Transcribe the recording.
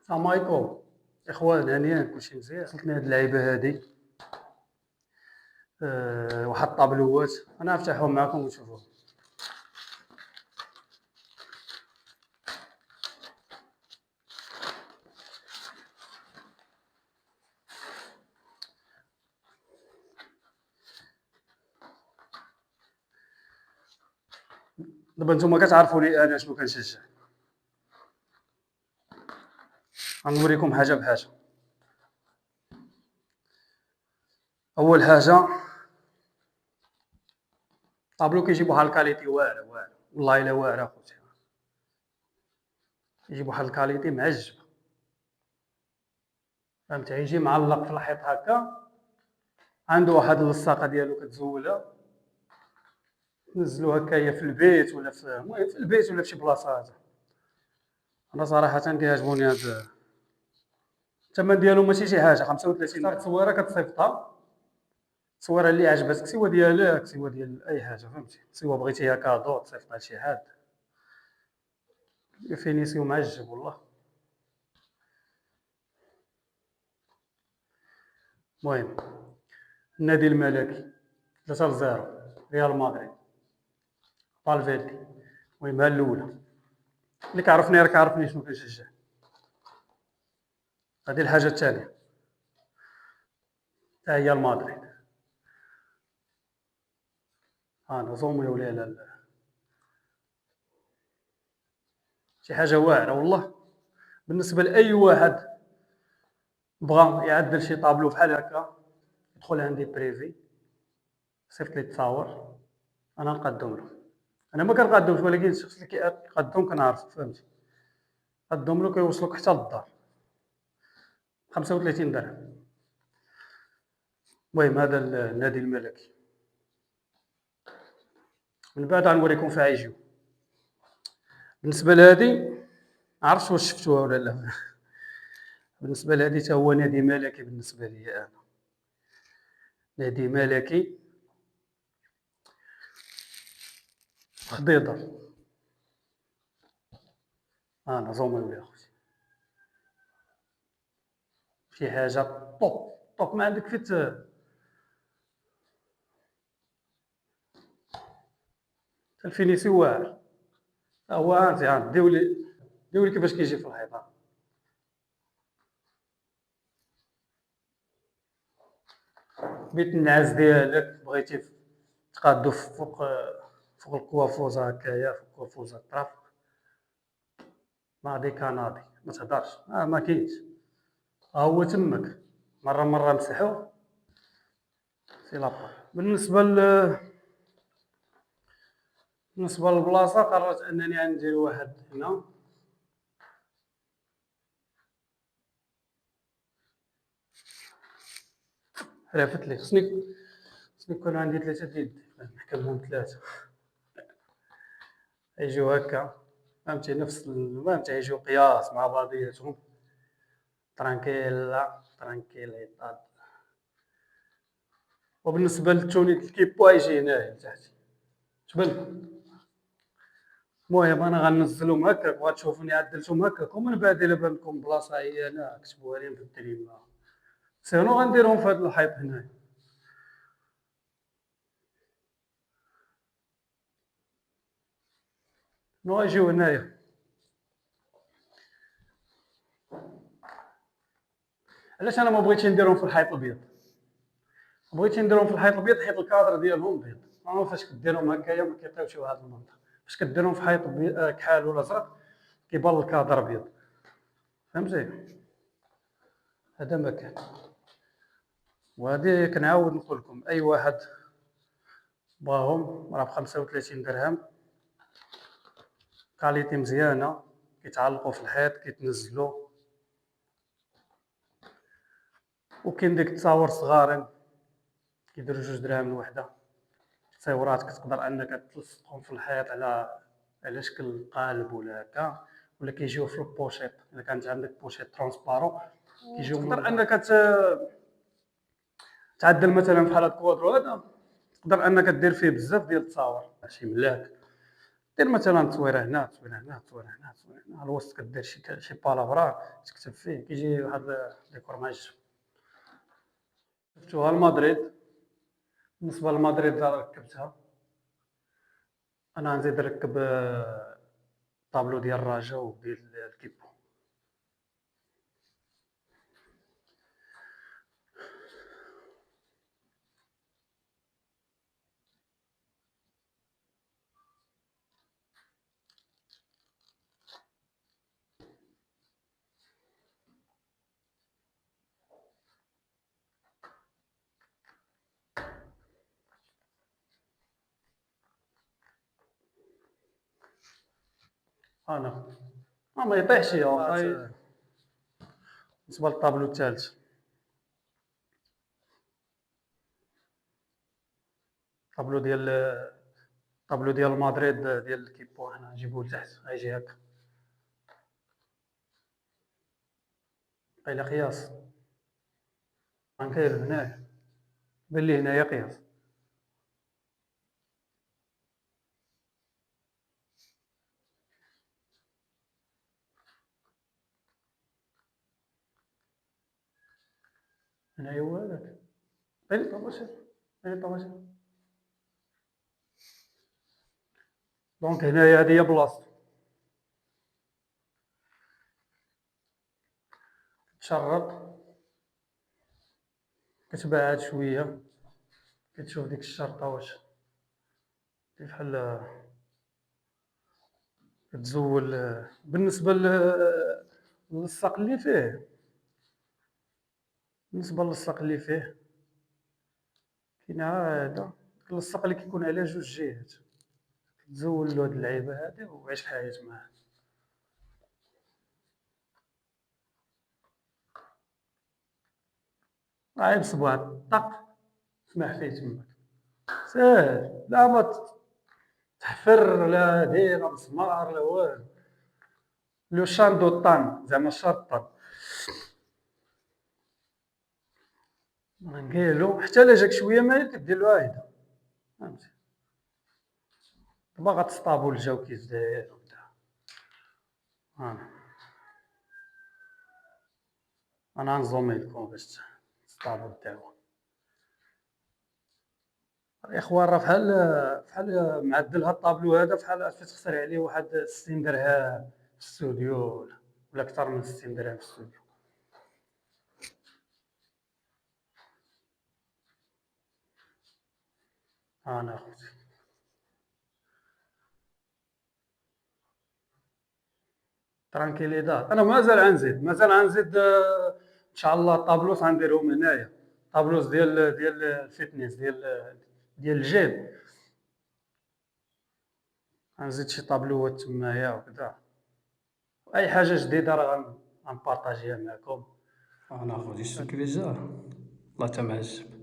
السلام عليكم اخوان، هانيين كلشي مزيان. وصلتني هاد اللعيبه هادي. واحد الطابلوات انا نفتحهم معكم ونشوفوهم. دابا نتوما كتعرفوا لي انا شنو كنشجع. غنوريكم حاجه بحاجه. اول حاجه طابلو كيجيب واحد الكاليتي واعره والله الا واعره خوتي. يجيب واحد الكاليتي معجبه، فهمتي؟ يجي معلق في الحيط هكا، عنده واحد اللصاقه ديالو كتزولها، نزلو هكايا في البيت ولا المهم في البيت ولا في شي بلاصه. هذا انا صراحه كيعجبوني هاد الثمن ديالو. ماشي شي حاجه 35. اختار تصويره كتصيفطها، التصويره اللي عجبتك سوا ديالك سوا ديال اي حاجه، فهمتي؟ سوا بغيتيها كادو تصيفطها لشي حد، فينيسيو معجب والله. المهم النادي الملكي 3-0 ريال مدريد فالفيردي. المهم ها الاولى، اللي كيعرفني راه كيعرفني شنو كنشجع. هذه الحاجه الثانيه حتى هي المدريد. انا زومي ولا لا شي حاجه واعره والله. بالنسبه لاي واحد بغى يعدل شي طابلو بحال هكا، يدخل عندي بريفي، صيفط لي التصاور، انا نقدم له. انا ما كنقدمش، ولكن الشخص اللي كيقدم كنعرف، فهمتي؟ قدم له كيوصلوك حتى للدار 35 درهم. المهم هذا النادي الملكي. من بعد غنوريكم فايجيو. بالنسبه لهادي عرفتش واش شفتوها ولا لا. بالنسبه لهادي حتى هو نادي ملكي بالنسبه لي انا. نادي ملكي خضيضه. انا زومي يا خوتي، شي حاجه طوب طوب ما عندك فيت. الفينيسي واعر. هو انت ديولي كيفاش كيجي في الحيط. بيت النعاس ديالك بغيتي تقادو فوق الكوافوز هكايا، فوق الكوافوز الطرف ناضي كناضي ما تهضرش، ما كاينش. ها هو تمك مره مسحو سي لابا. بالنسبه للبلاصه قررت انني غندير واحد هنا. عرفت لي خصني يكون عندي 3 ديال نحكمهم 3 يجيو هكا، فهمتي؟ فهمتي؟ يجيو قياس مع بعضياتهم. ترانكيليطاد. وبالنسبه للتونيك الكيبوا يجي هنايا لتحت جبل. المهم انا غنزلهم هكاك وغتشوفوني عدلتهم هكاك، ومن بعد الا بان لكم بلاصه هي انا كتبوها لي في التريما، سينو غنديرهم في هذا الحيط هنايا. نو يجيو هنايا. علاش انا ما بغيتش نديرهم في الحيط الابيض؟ بغيت نديرهم في الحيط الابيض حيت الكادر ديالهم بيض. ما فاش كديرهم هكايا ما كيعطيوش هذا المنظر. فاش كديرهم في حيط كحال ولا ازرق كيبان الكادر ابيض، فهمتي؟ هذا ما كان. وهذه كنعاود نقول لكم اي واحد بغاهم راه ب 35 درهم، كاليتي مزيانه، كيتعلقوا في الحيط كيتنزلوا. وكاين ديك التصاور صغارين كيديروا 2 دراهم الوحده، تصاورات كتقدر انك تلصقهم في الحيط على شكل قالب ولا هكا، ولا كيجيو في البوشيط. الا كانت عندك بوشيط ترونسبارون كيجيو. تقدر انك تعدل مثلا بحال هاد الكوادرو هذا، تقدر انك دير فيه بزاف ديال التصاور، شي ملاك دير مثلا تصويره هنا، تصويره هنا، تصويره هنا، تصويره هنا، على الوسط كدير شي بالافرا تكتب فيه، كيجي واحد ديكور معجب. شفتوها لمدريد. بالنسبة لمدريد ركبتها. أنا غنزيد نركب طابلو ديال الرجا وديال الكيبو. أنا ما يطيحش واخا. بالنسبة للطابلو الثالث، طابلو ديال مدريد ديال الكيبو، حنا نجيبو لتحت غيجي هكا. قايلة قياس، غنكايب هنايا، بان هنايا قياس. هنايا هو هذاك، بين طباشير، بين طباشير. دونك هنايا هادي هي بلاصتو، تشرط، كتبعد شوية، كتشوف ديك الشرطة واش بحال كتزول. بالنسبة للصق اللي فيه، كاين عاد اللصق اللي كيكون على جوج جهات، تزول له هاد اللعيبة هادي وعيش حياة معاه. غير بصباع طق سمح فيه تماك، ساهل. لا ما تحفر لا دير مسمار لا والو. لو شاندو طان زعما شاطن، نقيلو حتى الا جاك شوية مايل كديرلو هايدا، فهمتي. باغا تسطابو الجو كيف داير وبتاع. انا غنزومي لكم باش تسطابو تاعو. الاخوان راه فحال معدل هاد الطابلو هذا، فحال تخسر عليه واحد 60 درهم في الاستوديو، ولا اكثر من 60 درهم في الاستوديو. انا اخوتي ترانكيليداد. انا مازال غنزيد ان شاء الله طابلوس غنديرهم هنايا، طابلوس ديال الفيتنس، ديال الجيم. غنزيد شي طابلوات تمايا وكذا، اي حاجه جديده راه غنبارطاجيها معكم. انا اخوتي الشكل جا الله تمعجب.